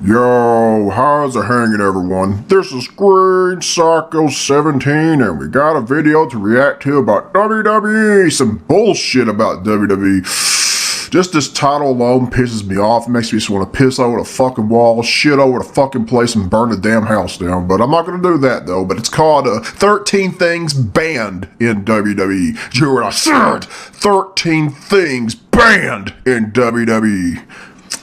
Yo, how's it hanging, everyone? This is GP17 and we got a video to react to about WWE. Some bullshit about WWE. Just this title alone pisses me off. It makes me just want to piss over the fucking wall, shit over the fucking place, and burn the damn house down. But I'm not going to do that, though. But it's called 13 Things Banned in WWE. Did you hear what I said? 13 Things Banned in WWE.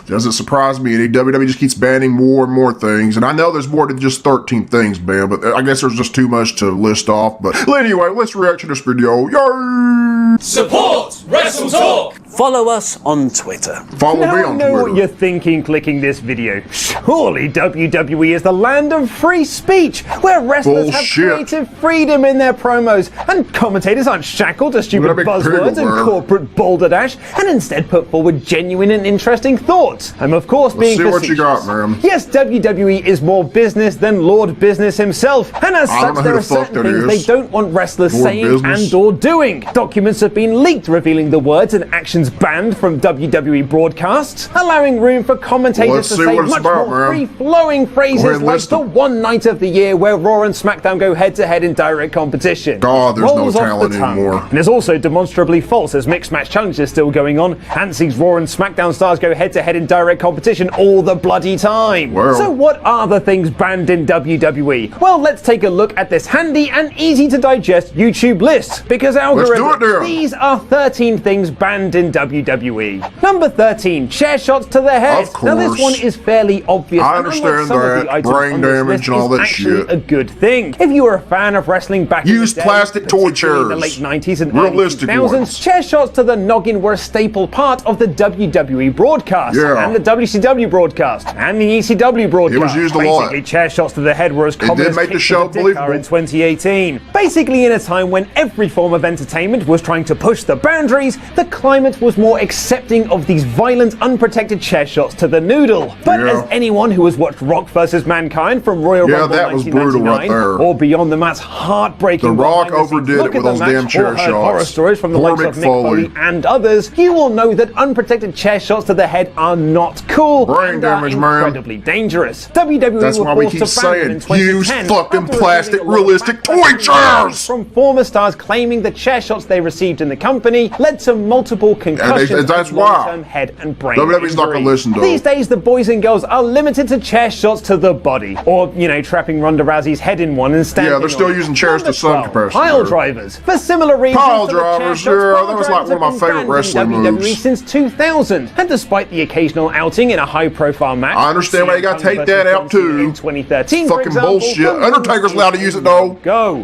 Doesn't surprise me any. WWE just keeps banning more and more things. And I know there's more than just 13 things banned, but I guess there's just too much to list off. But anyway, let's react to this video. Yay! Support Wrestle Talk! Follow us on Twitter. Follow me on Twitter. I know what you're thinking clicking this video. Surely WWE is the land of free speech, where wrestlers have creative freedom in their promos, and commentators aren't shackled to stupid buzzwords and corporate balderdash, and instead put forward genuine and interesting thoughts. I'm of course being facetious. Let's see what you got, man. Yes, WWE is more business than Lord Business himself, and as such there are certain things they don't want wrestlers saying and or doing. Documents have been leaked revealing the words and actions banned from WWE broadcasts, allowing room for commentators to say much more free-flowing phrases like the one night of the year where Raw and SmackDown go head-to-head in direct competition. God, there's no talent anymore. And is also demonstrably false as mixed match challenge is still going on and sees Raw and SmackDown stars go head-to-head in direct competition all the bloody time. Well, so what are the things banned in WWE? Well, let's take a look at this handy and easy to digest YouTube list, because algorithms, these are 13 things banned in WWE. Number 13, chair shots to the head. Of course. Now this one is fairly obvious. I understand that, brain damage and all that shit. A good thing. If you were a fan of wrestling back in the day, plastic toy chairs. In the late 90s and realistic early 2000s, chair shots to the noggin were a staple part of the WWE broadcast, and the WCW broadcast, and the ECW broadcast. It was used a lot. Basically, chair shots to the head were as common as make the show believable in 2018. Basically, in a time when every form of entertainment was trying to push the boundaries, the climate was more accepting of these violent, unprotected chair shots to the noodle. But as anyone who has watched Rock vs. Mankind from Royal Rumble that was brutal right there. or Beyond the Mat's heartbreaking, The Rock overdid it with those damn chair shots. Horror stories from the likes of Mick Foley and others, you will know that unprotected chair shots to the head are not cool and are incredibly dangerous. WWE That's why we keep saying, use fucking plastic, realistic toy chairs! From former stars claiming the chair shots they received in the company led to multiple concussions that's and why long-term head and brain WWE's not gonna listen to These days, the boys and girls are limited to chair shots to the body, or, you know, trapping Ronda Rousey's head in one and standing they're still using chairs to some capacity. Pile drivers. For similar reasons, pile drivers, that was like one of my favorite wrestling moves. Since 2000, and despite the occasional outing in a high-profile match, I understand why you gotta take that out too. In 2013, fucking bullshit. Undertaker's allowed to use it though.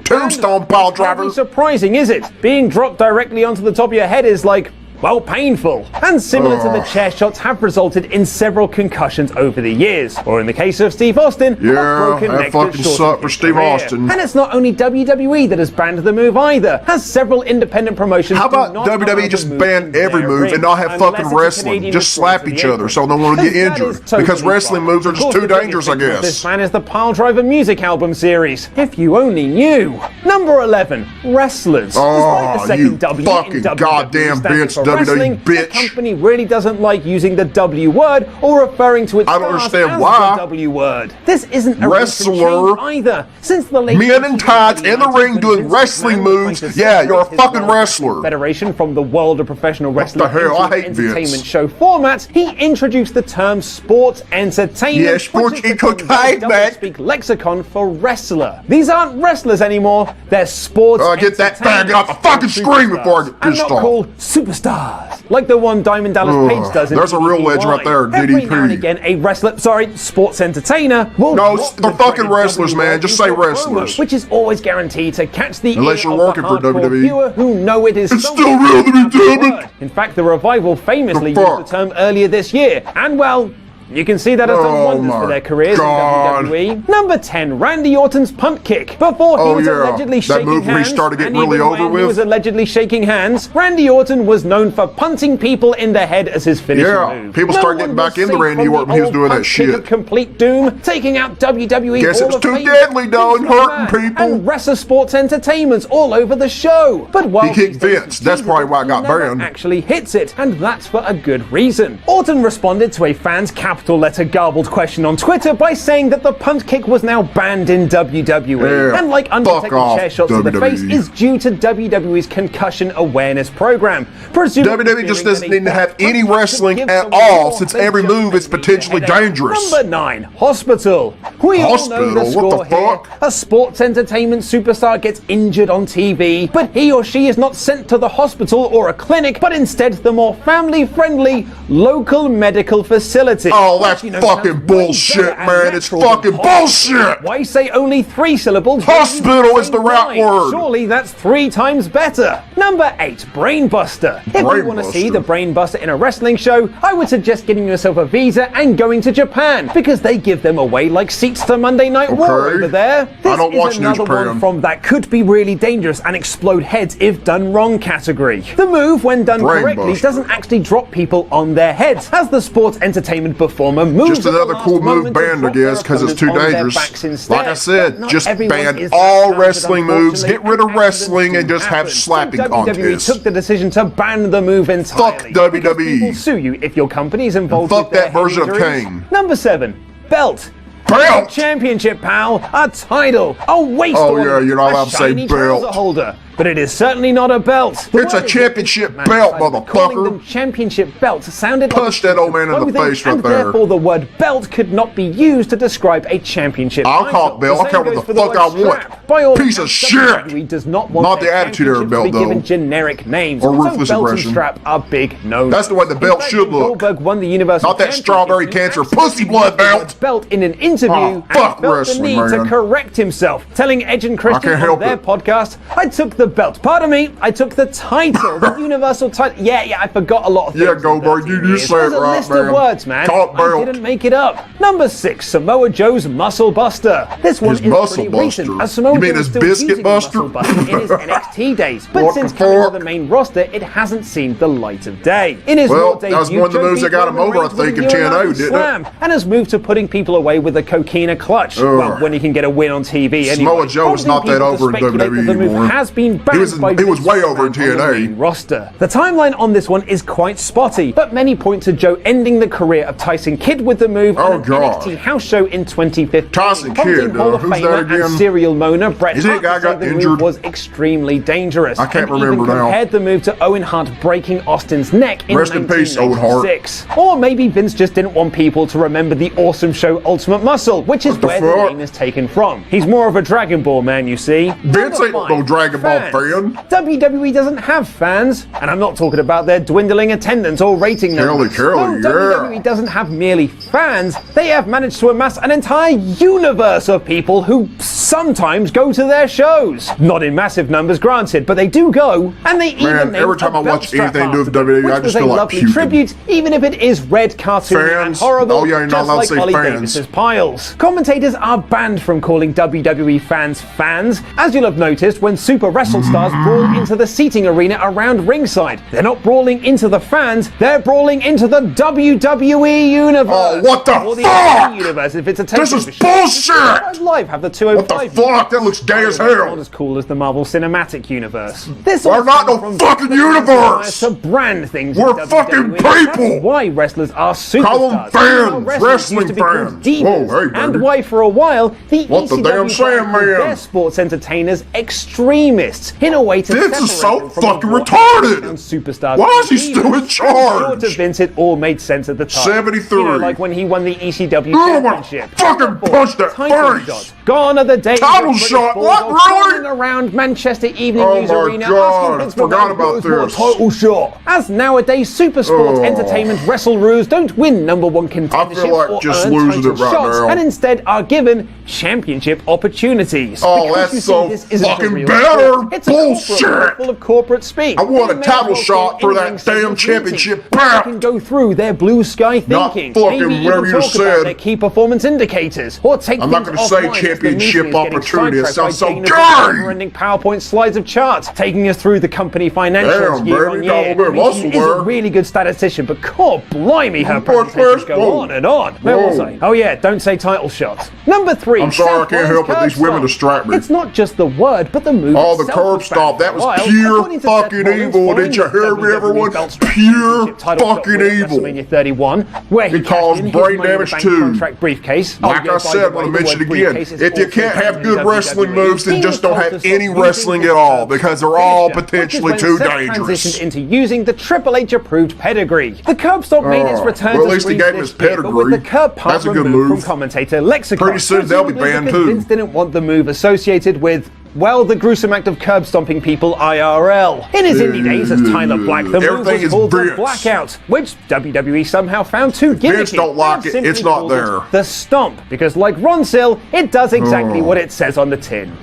Tombstone pile driver. Surprising, is it? Being dropped directly onto the top of your head is like, well, painful. And similar to the chair shots have resulted in several concussions over the years. Or in the case of Steve Austin, a broken neck that fucking sucked for Steve Austin. And it's not only WWE that has banned the move either, as several independent promotions. How about WWE just ban every move and not have fucking wrestling? Just slap each other so no one will get injured. Because wrestling moves are just too dangerous, I guess. This man is the Pile Driver music album series. If you only knew. Number 11, wrestlers. Oh, you fucking goddamn bitch, WWE bitch. The company really doesn't like using the W word or referring to its I don't understand why. The W word. This isn't a wrestler either. Since the late men in tights in the ring doing wrestling moves. Yeah, you're a fucking wrestler. Federation from the world of professional wrestling. What the hell? I hate entertainment Vince. Show format. He introduced the term sports entertainment. Yeah, sports entertainment. Speak lexicon for wrestler. These aren't wrestlers anymore. They're sports. Get that faggot off the fucking screen before I get pissed off. And not called superstars. Like the one Diamond Dallas Page does in There's a real legend right there, DDP. Every now and again, a wrestler, sports entertainer will they're fucking wrestlers, man. Just say wrestlers. Which is always guaranteed to catch the unless you're working for WWE. Viewer who know it is it's still real to me, damn it. In fact, the Revival famously used the term earlier this year, and well, you can see that has done wonders for their careers in WWE. Number 10, Randy Orton's punt kick. Before he was allegedly shaking hands, and even when he was allegedly shaking hands, Randy Orton was known for punting people in the head as his finishing move. People start getting back into Randy Orton when he was doing that shit. Complete doom, taking out WWE. Guess it was too deadly though and hurting people. And wrestler sports entertainments all over the show. But while he kicked Vince, that's probably why I got banned. Actually hits it, and that's for a good reason. Orton responded to a fan's capital letter garbled question on Twitter by saying that the punt kick was now banned in WWE. Yeah, And like undetected off, chair shots to the face WWE. is due to WWE's concussion awareness program. Presumably WWE just doesn't need to have any wrestling at all, since every move is potentially dangerous. Number 9, hospital. We all know the Hospital? score What the here. fuck? A sports entertainment superstar gets injured on TV, but he or she is not sent to the hospital or a clinic, but instead the more family-friendly local medical facility. Oh, that's Which, fucking sounds way bullshit, better and man. It's natural than fucking hospital. bullshit. Why say only 3 syllables? Hospital is the right word. Surely that's 3 times better. Number 8, Brainbuster. If you want to see the Brainbuster in a wrestling show, I would suggest getting yourself a visa and going to Japan, because they give them away like seats to Monday Night War over there. This don't watch is New another Japan. one from that could be really dangerous and explode heads if done wrong category. The move, when done correctly, Brainbuster. doesn't actually drop people on their heads, as the sports entertainment performer moves Just at the another last cool move moment to banned, I drop their guess, because it's too opponents on their dangerous. backs instead. Like I But said, not just everyone ban is all that wrestling talented, moves, get rid of unfortunately, wrestling, and accidents just do have happen. slapping So WWE contests. took the decision to ban the move entirely. Fuck WWE. Because people will sue you if your company is involved Fuck with their that version of injuries. Kane. Number 7, belt. Belt? A championship, pal. A title. A waist Oh, ornament. yeah, you're not allowed to say shiny belt. trouser holder. But it is certainly not a belt. The It's a word is championship man, belt, decided that calling motherfucker. them championship belts sounded like Punch that old man in the clothing, face right and there. therefore the word belt could not be used to describe a championship I'll title. call it belt. The I'll call same it goes the for fuck word I want. strap. By all Piece of accounts, shit. WWE does not want Not their the attitude era championships to be belt, given though. generic names. Or So ruthless belt aggression. and strap are big no. That's the way the belt should look. Goldberg won the Universal Not that Championship, strawberry he cancer actually pussy blood used the belt. word in an interview Oh, fuck and felt the wrestling, need to man. correct himself, telling Edge and Christian can't on help their it. podcast, "I took the belt. Pardon me, I took the title, the Universal title." Yeah, I forgot a lot of things. Yeah, in Goldberg, 13 you years. say it There's a right, list man. of words, man. Call it belt. I didn't make it up. Number 6, Samoa Joe's Muscle Buster. This one His is Muscle pretty recent, Buster? as Samoa You mean Joe his is still Biscuit using the Buster? Muscle Buster in his NXT days, but What the since coming to fuck? the main roster, it hasn't seen the light of day. In his Well, Raw that was debut, one of the Joe moves that beat got him Roman over, I Reigns with think, a in TNO, Uranage didn't it? Slam, and has moved to putting people away with a coquina clutch. Well, when he can get a win on TV anyway. Samoa Joe is not that Prompting over in people to speculate WWE that the move anymore. has been banned He was by way over in Vince McMahon on the TNA. main roster. The timeline on this one is quite spotty, but many point to Joe ending the career of Tyson Kidd with the move Oh, on an God. NXT house show in 2015. Tyson Prompting Kidd, Hall of who's that Famer again? and serial moaner Bret Isn't Hart that guy to say got the move injured? was extremely dangerous. I can't and remember even now. compared the move to Owen Hart breaking Austin's neck in Rest in peace, Owen Hart. 1996. Or maybe Vince just didn't want people to remember the awesome show Ultimate Muscle, which is What the where the fuck? name is taken from. He's more of a Dragon Ball man, you see. Vince Number ain't no 5, Dragon Ball fans. fan. WWE doesn't have fans, and I'm not talking about their dwindling attendance or rating numbers. Kelly, No, yeah. WWE doesn't have merely fans, they have managed to amass an entire universe of people who sometimes go to their shows. Not in massive numbers, granted, but they do go, and they even Man, named every time a I belt watch strap anything to do with after them, WWE, I which just was feel a like lovely puking. tribute, even if it is red, cartoony, and Fans? horrible, Oh, yeah, you're not just allowed to like say Ollie fans. Davis's piles. Commentators are banned from calling WWE fans fans, as you'll have noticed when Super Wrestle Stars brawl into the seating arena around ringside. They're not brawling into the fans, they're brawling into the WWE universe. Oh, what the or the fuck? NXT universe if it's a This is takeover show. bullshit! Live have the What 205. the fuck? That looks gay as Not hell. as cool as the Marvel Cinematic Universe. This We're all not comes no from fucking desires universe. to brand things. We're in WWE. fucking That's people. why wrestlers are superstars. Call them fans, Wrestlers wrestling used to be called fans. divas, Whoa, hey, and baby. why for a while the What the ECW damn saying, called man? their sports entertainers extremists in a way to Vince is separate so them from fucking the more retarded. and superstars. Why is he divas. still in charge? Sure, to Vince, it all made sense at the time. 73. You know, like when he won the ECW Oh, my championship. fucking punch that Title face. shot. Gone are the days. Title of British shot? What, Bulldogs really? running around Manchester Evening Oh News my Arena God, asking Vince forgot McMahon about who's more this. title shot. As nowadays, super sports Oh. entertainment wrestle-roos don't win number one contendership like or just earn losing title it right shots, now. and instead are given championship opportunities. Oh, Because that's you see, so this isn't a fucking real better sport. It's a bullshit. corporate full of corporate speak. I want a They may title as well shot call for that in-ring damn segments championship meetings. They belt. can go through their blue sky Not thinking. fucking Maybe whatever even you talk about said. their key performance indicators, or take I'm not things gonna say offline championship opportunity. It sounds so gay! Never-ending PowerPoint slides of charts, taking us through the company financials year on year. She is a really good statistician, but God blimey, her presentations go on and on. Where was I? Oh yeah, don't say title shot. Number 3. I'm sorry, I can't help it. These women distract me. It's not just the word, but the move. Oh, the curb stop. That was pure fucking evil. Did you hear me, everyone? Pure fucking evil. WrestleMania 31, where he caused brain damage too. Contract briefcase. Like I said, I'm going to mention it again. If you can't have good wrestling moves, then just don't have any wrestling at all, because they're all potentially too dangerous. Transitioned into using the Triple H approved pedigree. The curb stomp made its return well, at least he gave him his pedigree. But with the curb part that's a good move. From commentator lexicon. Pretty soon they'll be banned too. Vince didn't want the move associated with, well, the gruesome act of curb stomping people IRL. In his indie days as Tyler Black, the move was called the Blackout, which WWE somehow found too gimmicky. Vince don't like it, it's not there. The Stomp, because like Ron Sill, it does exactly what it says on the tin.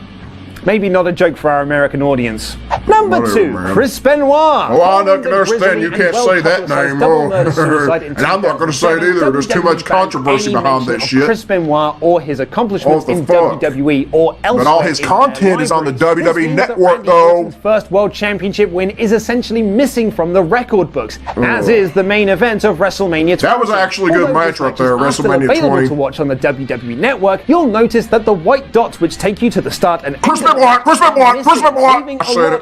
Maybe not a joke for our American audience. Number 2, Chris Benoit. Oh, I can understand. You can't say that name. And I'm not going to say it either. There's too much controversy behind that shit. Chris Benoit or his accomplishments in WWE or elsewhere. But all his content is on the WWE Network, though. His first World Championship win is essentially missing from the record books, as is the main event of WrestleMania 20. That was actually a good match right there, WrestleMania 20. Available to watch on the WWE Network, you'll notice that the white dots which take you to the start and leaving a lot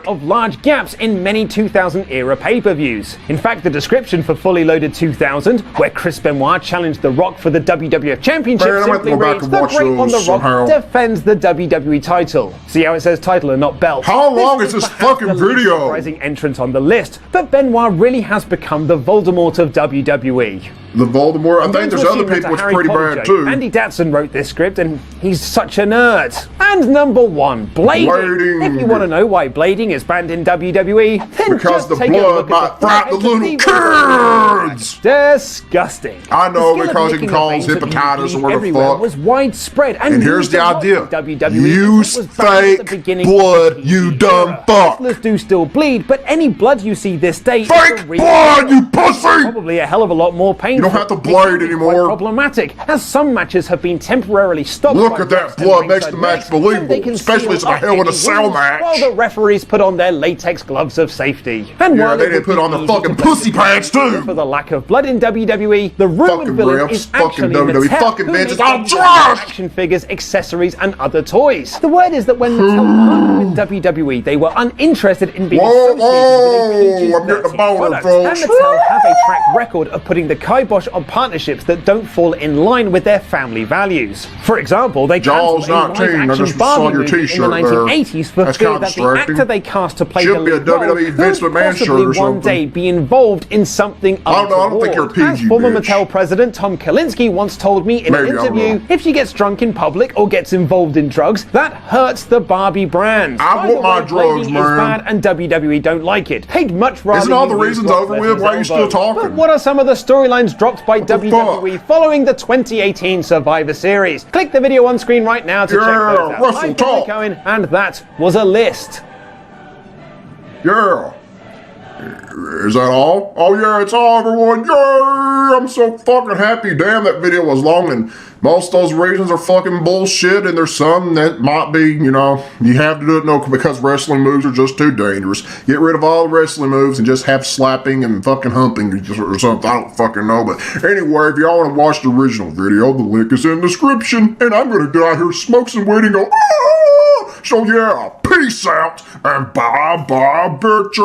of large gaps in many 2000 era pay-per-views. In fact, the description for Fully Loaded 2000, where Chris Benoit challenged The Rock for the WWF Championship, simply reads, "The Great One The Rock defends the WWE title." See how it says title and not belt? How long is this fucking video? Surprising entrance on the list, but Benoit really has become the Voldemort of WWE. The Voldemort? I think there's other people it's pretty bad too. Andy Datson wrote this script and he's such a nerd. And number 1, blading. If you want to know why blading is banned in WWE, then because just the take blood a look might at the frighten the little kids. Disgusting. I know, because it can cause hepatitis or whatever the fuck. Was widespread, and here's the idea. WWE use fake blood, you dumb fuck. Wrestlers do still bleed, but any blood you see this day fake blood, you pussy! Probably a hell of a lot more painful. You don't have to blade anymore. Problematic, as some matches have been temporarily stopped. Look at that blood, makes the match believable, especially as a Hell in a Cell match. While the referees put on their latex gloves of safety. And yeah, they didn't put on the fucking pussy pads too. For the lack of blood in WWE, the rumored villain is actually WWE. Mattel, Fucking who Vince is makes all trash. action figures, accessories, and other toys. The word is that when Mattel partnered with WWE, they were uninterested in being associated with a PG-13 product. And Mattel have a track record of putting the kibosh on partnerships that don't fall in line with their family values. For example, they cancelled a live-action Barbie movie in the 1980s for fear that the actor they cast to play the lead role could possibly one day be involved in something untoward. I don't think you're PG, as former Mattel president Tom Kalinske once told me in an interview, if she gets drunk in public or gets involved in drugs, that hurts the Barbie brand. I want my drugs, man. Is bad and WWE don't like it. They'd much rather. Isn't all the reasons over with? Why are you still talking? But what are some of the storylines dropped by WWE following the 2018 Survivor Series? Click the video on screen right now to check those out. Russell, talk. And that was a list. Yeah. Is that all? Oh yeah, it's all, everyone. Yeah, I'm so fucking happy. Damn, that video was long, and most of those reasons are fucking bullshit, and there's some that might be, you know, you have to do it because wrestling moves are just too dangerous. Get rid of all the wrestling moves and just have slapping and fucking humping or something. I don't fucking know. But anyway, if y'all want to watch the original video, the link is in the description, and I'm gonna go out here, smoke some weed, and go, ah! So yeah, peace out, and bye-bye, bitches.